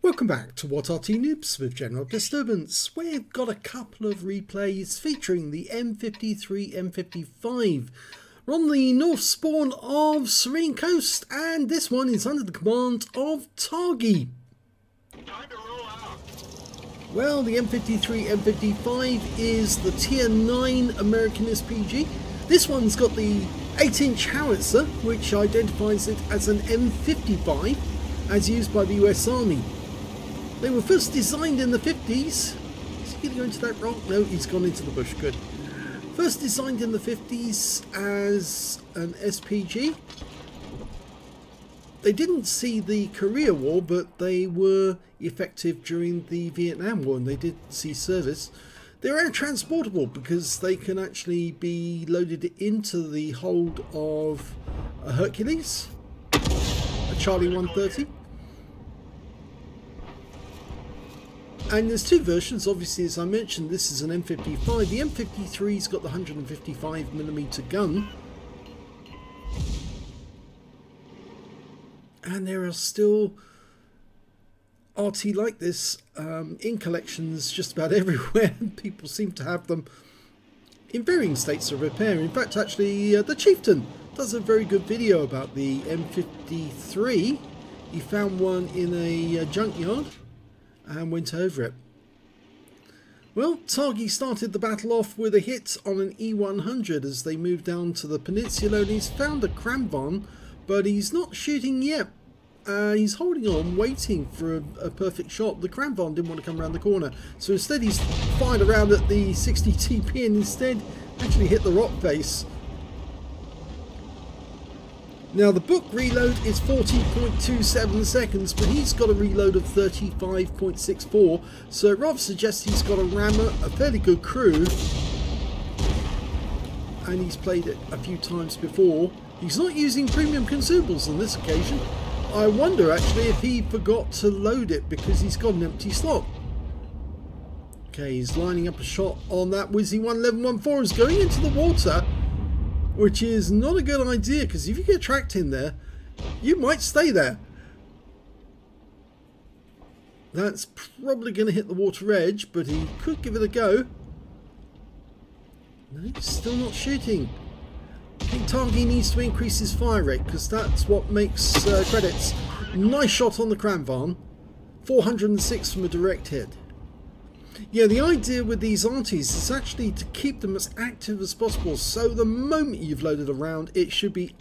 Welcome back to What Arty Noobs with General Disturbance. We've got a couple of replays featuring the M53, M55. We're on the north spawn of Serene Coast, and this one is under the command of Targy. Well, the M53, M55 is the Tier 9 American SPG. This one's got the 8-inch howitzer, which identifies it as an M55, as used by the US Army. They were first designed in the 50s. Is he going to go into that rock? No, he's gone into the bush. Good. First designed in the 50s as an SPG. They didn't see the Korea War, but they were effective during the Vietnam War, and they did see service. They're air transportable because they can actually be loaded into the hold of a Hercules, a Charlie 130. And there's two versions, obviously, as I mentioned. This is an M55. The M53's got the 155mm gun. And there are still Arty like this in collections just about everywhere. People seem to have them in varying states of repair. In fact, actually, the Chieftain does a very good video about the M53. He found one in a junkyard and went over it. Well, Targy started the battle off with a hit on an E100 as they moved down to the peninsula, and he's found a Cramvan, but he's not shooting yet. He's holding on, waiting for a perfect shot. The Cramvan didn't want to come around the corner, so instead he's fired around at the 60 TP and instead actually hit the rock face. Now the book reload is 40.27 seconds, but he's got a reload of 35.64, so it rather suggests he's got a rammer, a fairly good crew, and he's played it a few times before. He's not using premium consumables on this occasion. I wonder actually if he forgot to load it because he's got an empty slot. Okay, he's lining up a shot on that Wizzy 11114. Is going into the water, which is not a good idea, because if you get tracked in there, you might stay there. That's probably going to hit the water edge, but he could give it a go. No, he's still not shooting. I think Targy needs to increase his fire rate, because that's what makes credits. Nice shot on the Cramvan. 406 from a direct hit. Yeah, the idea with these Arties is actually to keep them as active as possible, so the moment you've loaded a round, it should be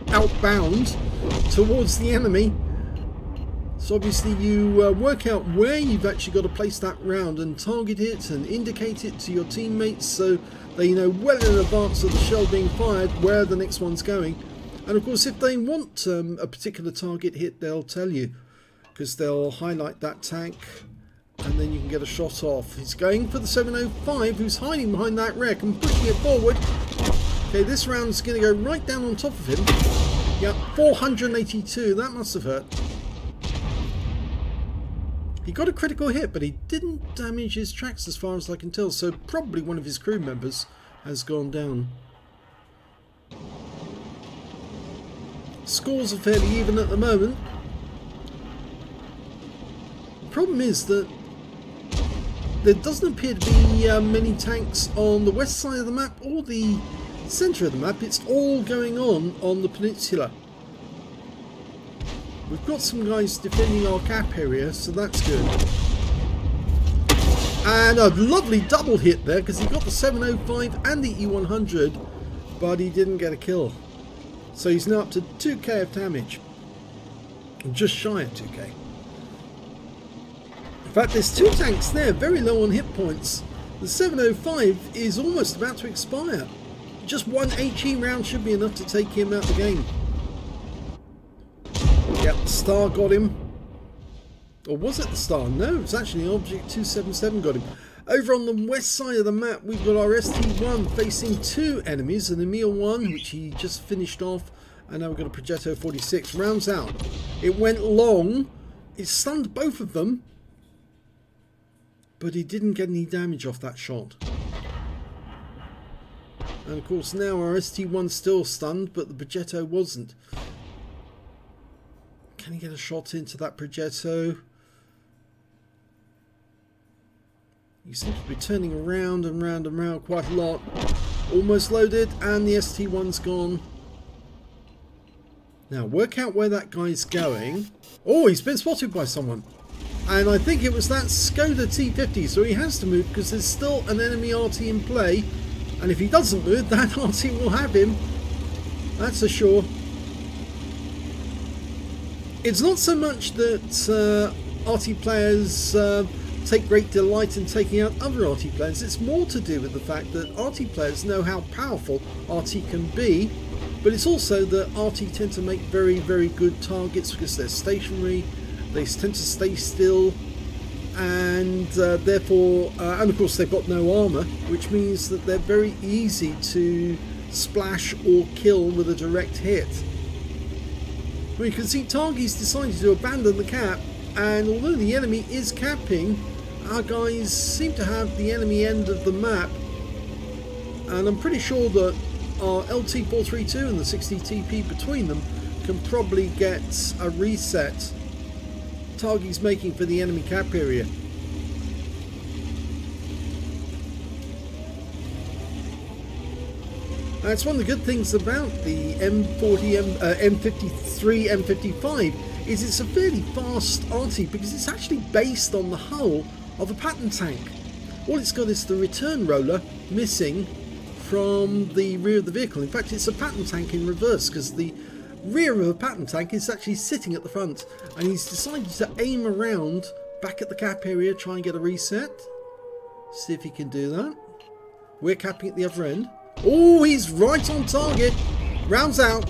outbound towards the enemy. So obviously you work out where you've actually got to place that round and target it and indicate it to your teammates so they know well in advance of the shell being fired where the next one's going. And of course, if they want a particular target hit, they'll tell you, because they'll highlight that tank, and then you can get a shot off. He's going for the 705, who's hiding behind that wreck and pushing it forward. Okay, this round's going to go right down on top of him. Yeah, 482. That must have hurt. He got a critical hit, but he didn't damage his tracks as far as I can tell, so probably one of his crew members has gone down. Scores are fairly even at the moment. The problem is that there doesn't appear to be many tanks on the west side of the map or the centre of the map. It's all going on the peninsula. We've got some guys defending our cap area, so that's good. And a lovely double hit there, because he got the 705 and the E100, but he didn't get a kill. So he's now up to 2k of damage. Just shy of 2k. In fact, there's two tanks there, very low on hit points. The 705 is almost about to expire. Just one HE round should be enough to take him out of the game. Yep, the Star got him. Or was it the Star? No, it's actually Object 277 got him. Over on the west side of the map, we've got our ST1 facing two enemies, an Emil 1, which he just finished off, and now we've got a Progetto 46. Rounds out. It went long. It stunned both of them, but he didn't get any damage off that shot. And of course now our ST1's still stunned, but the Progetto wasn't. Can he get a shot into that Progetto? He seems to be turning around and round and round quite a lot. Almost loaded, and the ST1's gone. Now, work out where that guy's going. Oh, he's been spotted by someone. And I think it was that Skoda T50, so he has to move because there's still an enemy Arty in play. And if he doesn't move, that Arty will have him. That's for sure. It's not so much that Arty players take great delight in taking out other Arty players. It's more to do with the fact that Arty players know how powerful Arty can be, but it's also that Arty tend to make very, very good targets because they're stationary, they tend to stay still, and therefore, and of course they've got no armour, which means that they're very easy to splash or kill with a direct hit. Well, you can see targy's decided to abandon the cap, and although the enemy is capping, our guys seem to have the enemy end of the map, and I'm pretty sure that our LT432 and the 60 TP between them can probably get a reset targy's making for the enemy cap area. That's one of the good things about the M53, M55 is it's a fairly fast Arty because it's actually based on the hull of a pattern tank. All it's got is the return roller missing from the rear of the vehicle. In fact, it's a pattern tank in reverse because the rear of a pattern tank is actually sitting at the front, and he's decided to aim around back at the cap area, try and get a reset. See if he can do that. We're capping at the other end. Oh, he's right on target. Rounds out.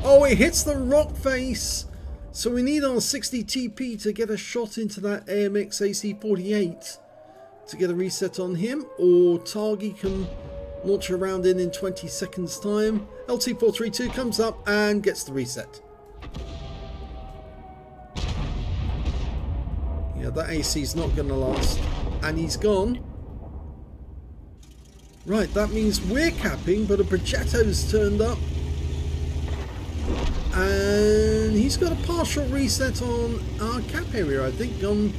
Oh, it hits the rock face. So we need our 60 TP to get a shot into that AMX AC-48 to get a reset on him, or targy can launch a round in 20 seconds time. LT432 comes up and gets the reset. Yeah, that AC's not going to last, and he's gone. Right, that means we're capping, but a Progetto's turned up. And he's got a partial reset on our cap area, I think, on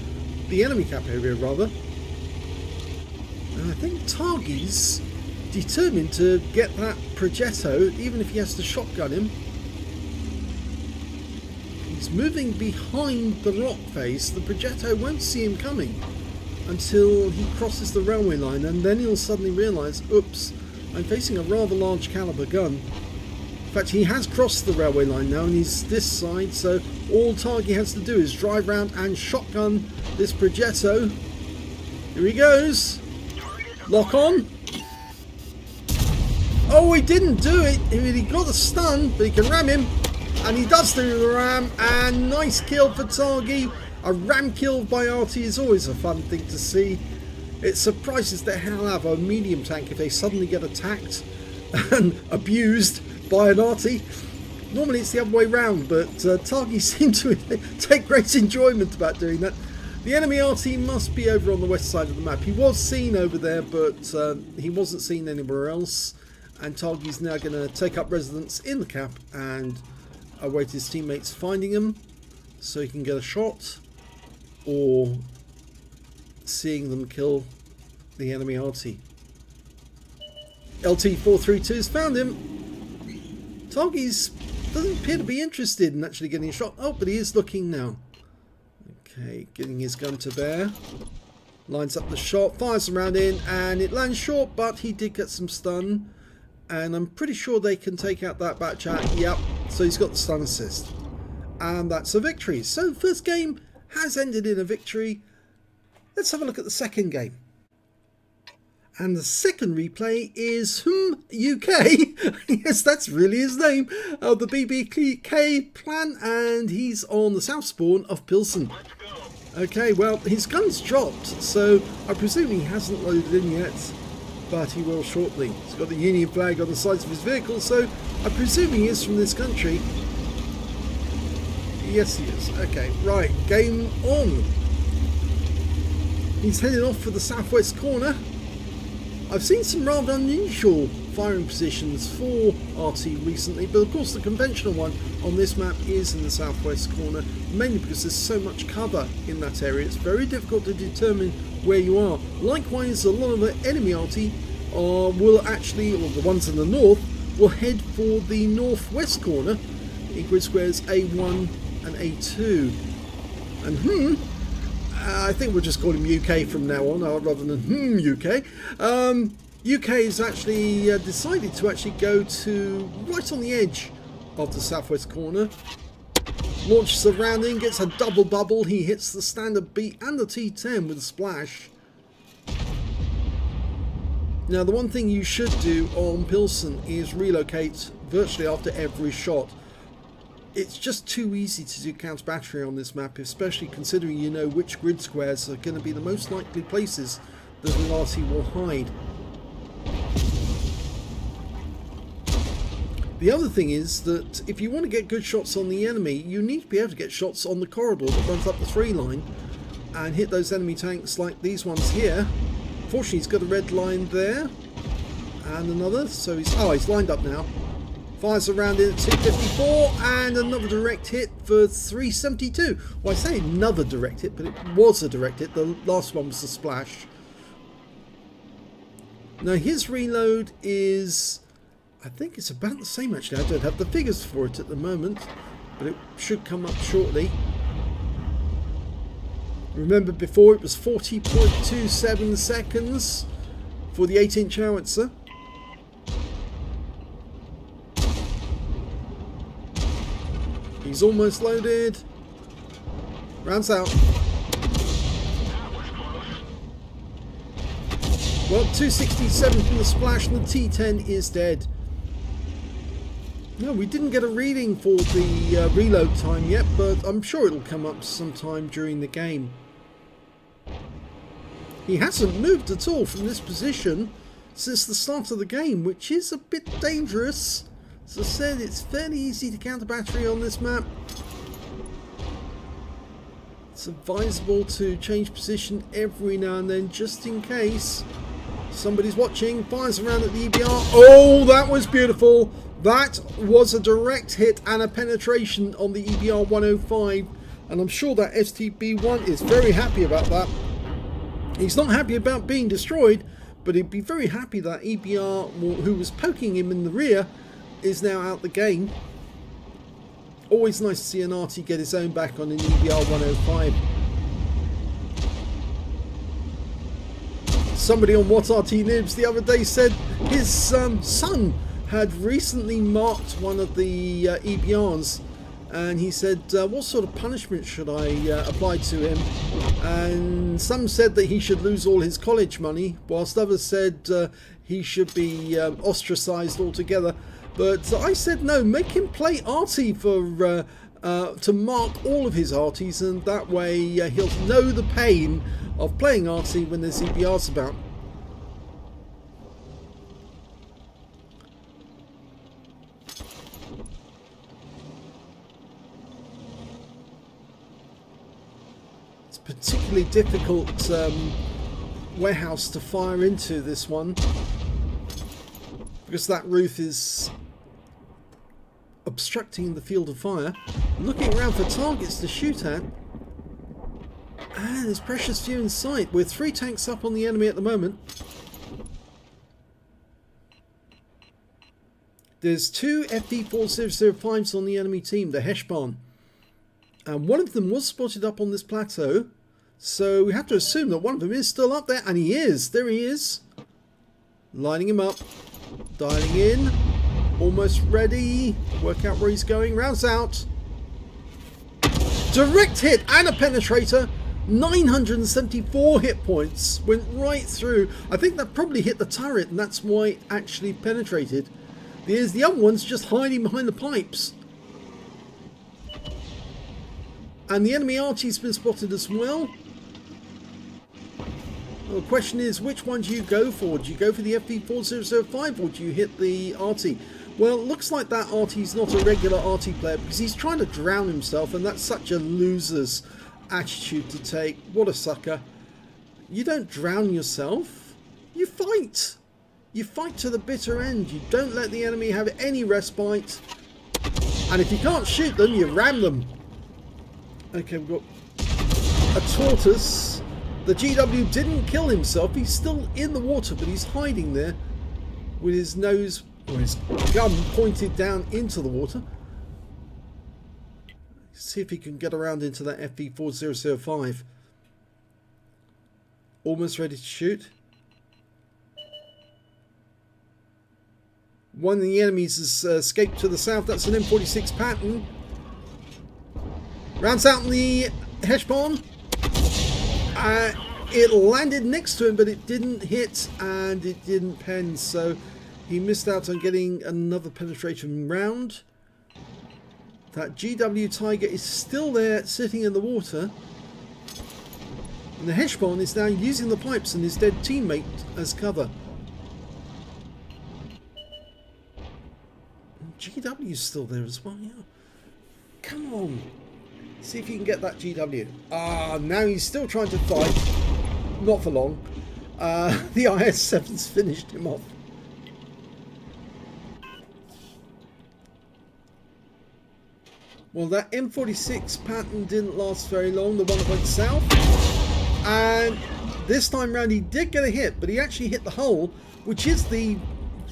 the enemy cap area, rather. And I think targy's determined to get that Progetto, even if he has to shotgun him. He's moving behind the rock face. The Progetto won't see him coming until he crosses the railway line, and then he'll suddenly realise, oops, I'm facing a rather large caliber gun. In fact, he has crossed the railway line now and he's this side, so all targy has to do is drive round and shotgun this Progetto. Here he goes. Lock on. Oh, he didn't do it. He got a stun, but he can ram him, and he does do the ram, and nice kill for targy. A ram kill by Arty is always a fun thing to see. It surprises the hell out of a medium tank if they suddenly get attacked and abused by an Arty. Normally it's the other way round, but targy seem to take great enjoyment about doing that. The enemy Arty must be over on the west side of the map. He was seen over there, but he wasn't seen anywhere else. And targy's now going to take up residence in the cap and await his teammates finding him so he can get a shot, or seeing them kill the enemy Arty. LT432's found him. targy's doesn't appear to be interested in actually getting a shot. Oh, but he is looking now. Okay, getting his gun to bear. Lines up the shot, fires the round in, and it lands short, but he did get some stun. And I'm pretty sure they can take out that back chat. Yep, so he's got the stun assist. And that's a victory. So the first game has ended in a victory. Let's have a look at the second game. And the second replay is UK. Yes, that's really his name. The BBK plan, and he's on the south spawn of Pilsen. Okay, well, his gun's dropped, so I presume he hasn't loaded in yet, but he will shortly. He's got the Union flag on the sides of his vehicle, so I presume he is from this country. Yes, he is. Okay, right, game on. He's heading off for the southwest corner. I've seen some rather unusual firing positions for Arty recently, but of course the conventional one on this map is in the southwest corner, mainly because there's so much cover in that area. It's very difficult to determine where you are. Likewise, a lot of the enemy Arty will actually, or the ones in the north, will head for the northwest corner in grid squares A1 and A2. And I think we'll just call him UK from now on, rather than UK. UK has actually decided to actually go to right on the edge of the southwest corner. Launches the rounding, gets a double bubble. He hits the standard beat and the T10 with a splash. Now, the one thing you should do on Pilsen is relocate virtually after every shot. It's just too easy to do counter battery on this map, especially considering you know which grid squares are going to be the most likely places that an Arty will hide. The other thing is that if you want to get good shots on the enemy, you need to be able to get shots on the corridor that runs up the 3 line and hit those enemy tanks like these ones here. Fortunately, he's got a red line there and another, so he's lined up now. Fires around in at 254 and another direct hit for 372. Well, I say another direct hit, but it was a direct hit. The last one was a splash. Now his reload is, I think it's about the same actually. I don't have the figures for it at the moment, but it should come up shortly. Remember before it was 40.27 seconds for the 8-inch howitzer. He's almost loaded. Rounds out. Well, 267 from the splash and the T10 is dead. No, we didn't get a reading for the reload time yet, but I'm sure it'll come up sometime during the game. He hasn't moved at all from this position since the start of the game, which is a bit dangerous. As I said, it's fairly easy to counter battery on this map. It's advisable to change position every now and then just in case somebody's watching. Fires around at the EBR. Oh, that was beautiful. That was a direct hit and a penetration on the EBR 105, and I'm sure that STB1 is very happy about that. He's not happy about being destroyed, but he'd be very happy that EBR, who was poking him in the rear, is now out the game. Always nice to see an Arty get his own back on an EBR 105. Somebody on What RT Noobs the other day said his son had recently marked one of the EBRs, and he said, what sort of punishment should I apply to him? And some said that he should lose all his college money, whilst others said he should be ostracised altogether. But I said no, make him play Arty for to mark all of his Arties, and that way he'll know the pain of playing Arty when there's EBRs about. It's a particularly difficult warehouse to fire into, this one, because that roof is obstructing the field of fire. Looking around for targets to shoot at, and there's precious few in sight. We're 3 tanks up on the enemy at the moment. There's 2 FD4005s on the enemy team, the Heshbon, and one of them was spotted up on this plateau, so we have to assume that one of them is still up there, and he is. There he is, lining him up, dialing in, almost ready. Work out where he's going. Rounds out. Direct hit and a penetrator. 974 hit points. Went right through. I think that probably hit the turret, and that's why it actually penetrated. The other one's just hiding behind the pipes. And the enemy Arty's been spotted as well. Well, the question is, which one do you go for? Do you go for the FD4005 or do you hit the Arty? Well, it looks like that Arty's not a regular Arty player, because he's trying to drown himself, and that's such a loser's attitude to take. What a sucker. You don't drown yourself, you fight. You fight to the bitter end. You don't let the enemy have any respite. And if you can't shoot them, you ram them. Okay, we've got a tortoise. The GW didn't kill himself. He's still in the water, but he's hiding there with his nose or his gun pointed down into the water. See if he can get around into that FV4005. Almost ready to shoot. One of the enemies has escaped to the south. That's an M46 pattern. Rounds out in the Heshbon. It landed next to him, but it didn't hit and it didn't pen. So he missed out on getting another penetration round. That GW Tiger is still there, sitting in the water. And the Heshbon is now using the pipes and his dead teammate as cover. GW's still there as well, yeah. Come on. See if you can get that GW. Ah, now he's still trying to fight. Not for long. The IS-7's finished him off. Well, that M46 pattern didn't last very long, the one that went south. And this time round he did get a hit, but he actually hit the hull, which is the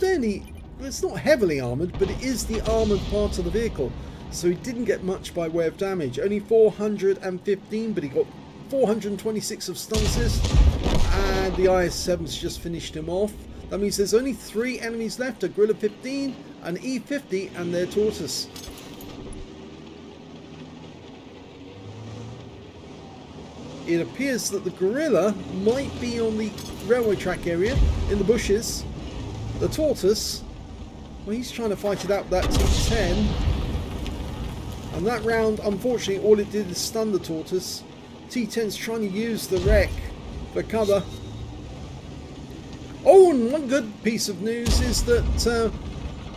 fairly... It's not heavily armoured, but it is the armoured part of the vehicle. So he didn't get much by way of damage. Only 415, but he got 426 of stun assist. And the IS-7's just finished him off. That means there's only 3 enemies left. A Gorilla 15, an E50, and their Tortoise. It appears that the Gorilla might be on the railway track area, in the bushes. The Tortoise... Well, he's trying to fight it out with that T10. And that round, unfortunately, all it did is stun the Tortoise. T10's trying to use the wreck for cover. Oh, and one good piece of news is that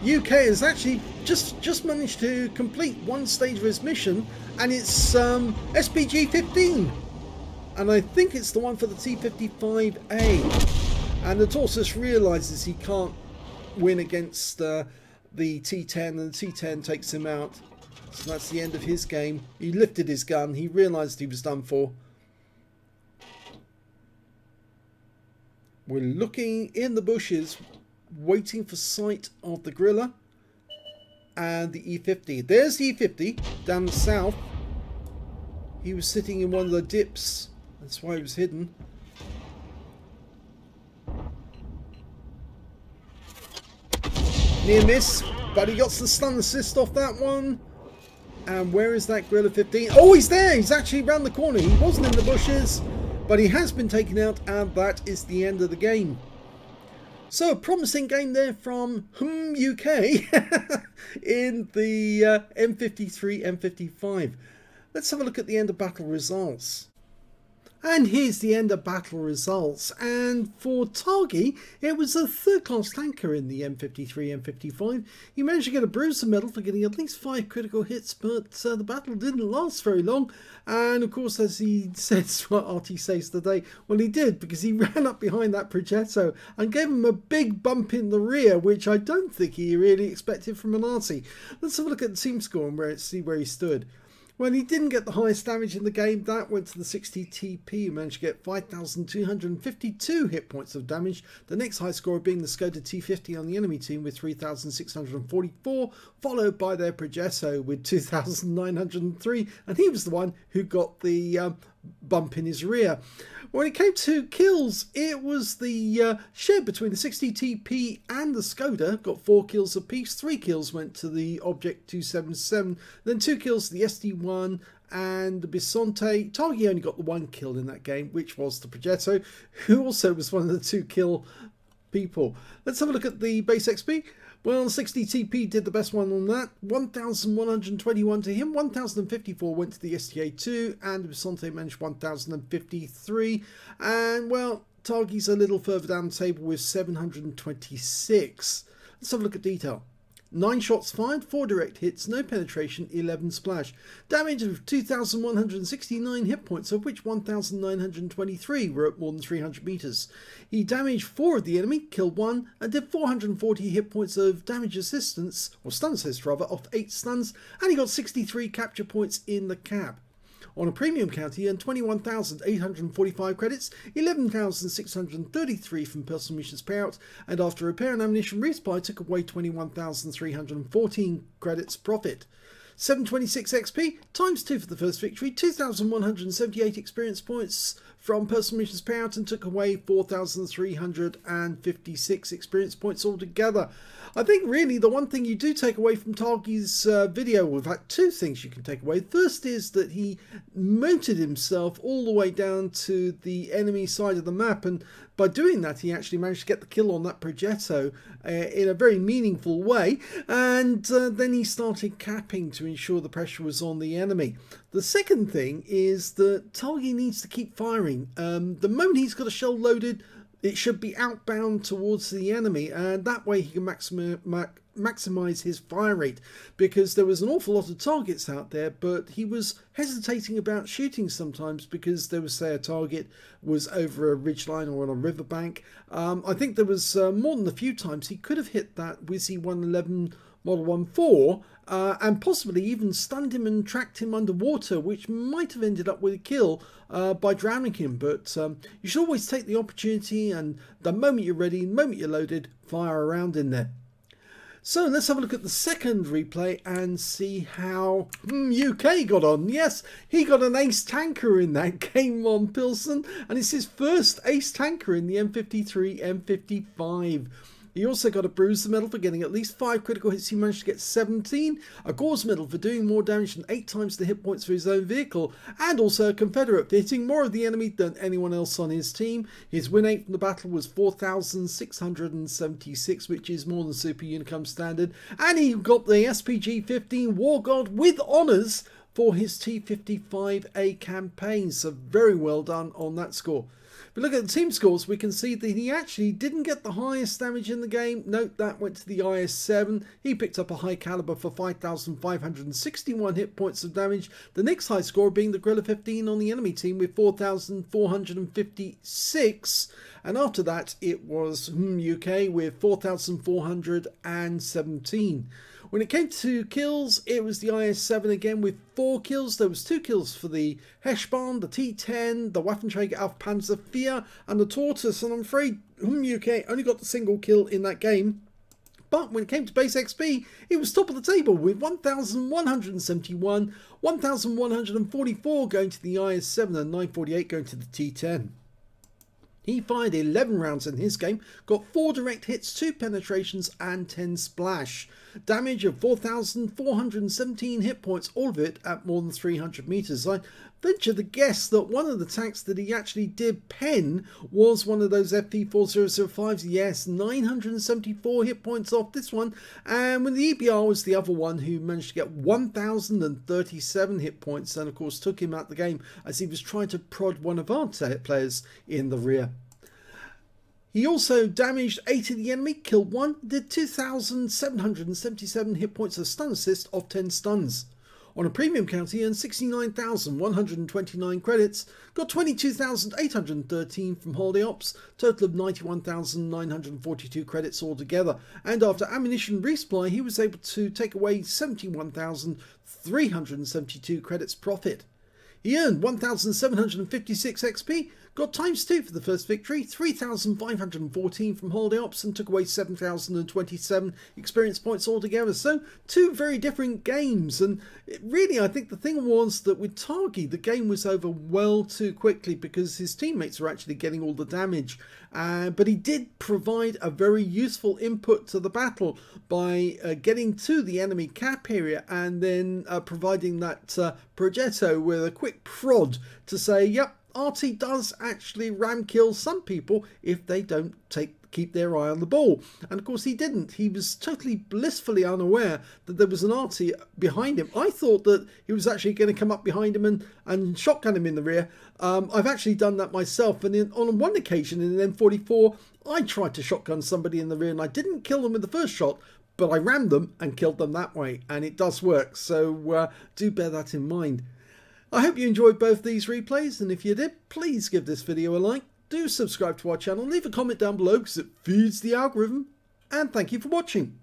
UK has actually just managed to complete one stage of his mission, and it's SPG-15. And I think it's the one for the T55A. And the Tortoise realises he can't win against the T10, and the T10 takes him out. So that's the end of his game. He lifted his gun. He realised he was done for. We're looking in the bushes, waiting for sight of the Gorilla and the E50. There's the E50 down the south. He was sitting in one of the dips. That's why he was hidden. Near miss, but he got the stun assist off that one. And where is that Gorilla 15? Oh, he's there! He's actually around the corner. He wasn't in the bushes, but he has been taken out, and that is the end of the game. So, a promising game there from UK in the M53, M55. Let's have a look at the end of battle results. And here's the end of battle results. And for Targy, it was a third-class tanker in the M53, M55. He managed to get a Bruiser medal for getting at least 5 critical hits, but the battle didn't last very long. And of course, as he says, what Arty says today, well, he did, because he ran up behind that Progetto and gave him a big bump in the rear, which I don't think he really expected from an Arty. Let's have a look at the team score and see where he stood. Well, he didn't get the highest damage in the game. That went to the 60 TP, who managed to get 5,252 hit points of damage. The next high scorer being the Skoda T50 on the enemy team with 3,644, followed by their Progetto with 2,903, and he was the one who got the bump in his rear. When it came to kills, it was the share between the 60 TP and the Skoda. Got 4 kills apiece. 3 kills went to the Object 277. Then 2 kills to the SD1 and the Bisonte. Targy only got the 1 kill in that game, which was the Progetto, who also was one of the 2 kill people. Let's have a look at the base XP. Well, 60 TP did the best one on that. 1,121 to him. 1,054 went to the STA2, and Bisonte managed 1,053. And, well, Targy's a little further down the table with 726. Let's have a look at detail. 9 shots fired, 4 direct hits, no penetration, 11 splash. Damage of 2,169 hit points, of which 1,923 were at more than 300 meters. He damaged 4 of the enemy, killed 1, and did 440 hit points of damage assistance, or stun assist rather, off 8 stuns, and he got 63 capture points in the cap. On a premium count, he earned 21,845 credits, 11,633 from personal missions payout, and after repair and ammunition resupply took away 21,314 credits profit. 726 XP times 2 for the first victory, 2,178 experience points from personal missions payout, and took away 4,356 experience points altogether. I think really the one thing you do take away from Targy's video, we've had 2 things you can take away. First is that he mounted himself all the way down to the enemy side of the map, and by doing that he actually managed to get the kill on that Progetto in a very meaningful way, and then he started capping to ensure the pressure was on the enemy. The second thing is that Targy needs to keep firing. The moment he's got a shell loaded, it should be outbound towards the enemy, and that way he can maximize his fire rate, because there was an awful lot of targets out there, but he was hesitating about shooting sometimes because there was, say, a target was over a ridgeline or on a riverbank. I think there was more than a few times he could have hit that Wizzy 111 Model 1-4 and possibly even stunned him and tracked him underwater, which might have ended up with a kill by drowning him. But you should always take the opportunity, and the moment you're ready, the moment you're loaded, fire around in there. So let's have a look at the second replay and see how UK got on. Yes, he got an ace tanker in that game on Pilsen, and it's his first ace tanker in the M53, M55. He also got a Bruiser medal for getting at least 5 critical hits. He managed to get 17, a Gauze medal for doing more damage than 8 times the hit points for his own vehicle, and also a Confederate for hitting more of the enemy than anyone else on his team. His win rate from the battle was 4,676, which is more than Super Unicum standard, and he got the SPG-15 War God with honours for his T55A campaign, so very well done on that score. If we look at the team scores, we can see that he actually didn't get the highest damage in the game. Note that went to the IS-7. He picked up a high caliber for 5,561 hit points of damage. The next high score being the Gorilla 15 on the enemy team with 4,456. And after that, it was UK with 4,417. When it came to kills, it was the IS-7 again with 4 kills. There was 2 kills for the Heshbon, the T-10, the Waffenträger auf Panzer IV, and the Tortoise. And I'm afraid UK only got the single kill in that game. But when it came to base XP, it was top of the table with 1,171, 1,144 going to the IS-7 and 948 going to the T-10. He fired 11 rounds in his game, got 4 direct hits, 2 penetrations and 10 splash. Damage of 4,417 hit points, all of it at more than 300 meters. I venture to guess that one of the tanks that he actually did pen was one of those FV4005s. Yes, 974 hit points off this one. And when the EBR was the other one who managed to get 1,037 hit points, and of course took him out the game as he was trying to prod one of our players in the rear. He also damaged 8 of the enemy, killed 1, did 2,777 hit points of stun assist off 10 stuns. On a premium count, he earned 69,129 credits, got 22,813 from holiday ops, total of 91,942 credits altogether, and after ammunition resupply, he was able to take away 71,372 credits profit. He earned 1,756 XP, got ×2 for the first victory, 3,514 from holiday ops, and took away 7,027 experience points altogether. So 2 very different games, and really I think the thing was that with Targy the game was over well too quickly because his teammates were actually getting all the damage. But he did provide a very useful input to the battle by getting to the enemy cap area and then providing that Progetto with a quick prod to say, yep, Arty does actually ram kill some people if they don't keep their eye on the ball. And of course he didn't. He was totally blissfully unaware that there was an Arty behind him. I thought that he was actually going to come up behind him and shotgun him in the rear. I've actually done that myself, and on one occasion in an M44 I tried to shotgun somebody in the rear and I didn't kill them with the first shot, but I rammed them and killed them that way, and it does work, so do bear that in mind. I hope you enjoyed both these replays, and if you did, please give this video a like, do subscribe to our channel, leave a comment down below because it feeds the algorithm, and thank you for watching.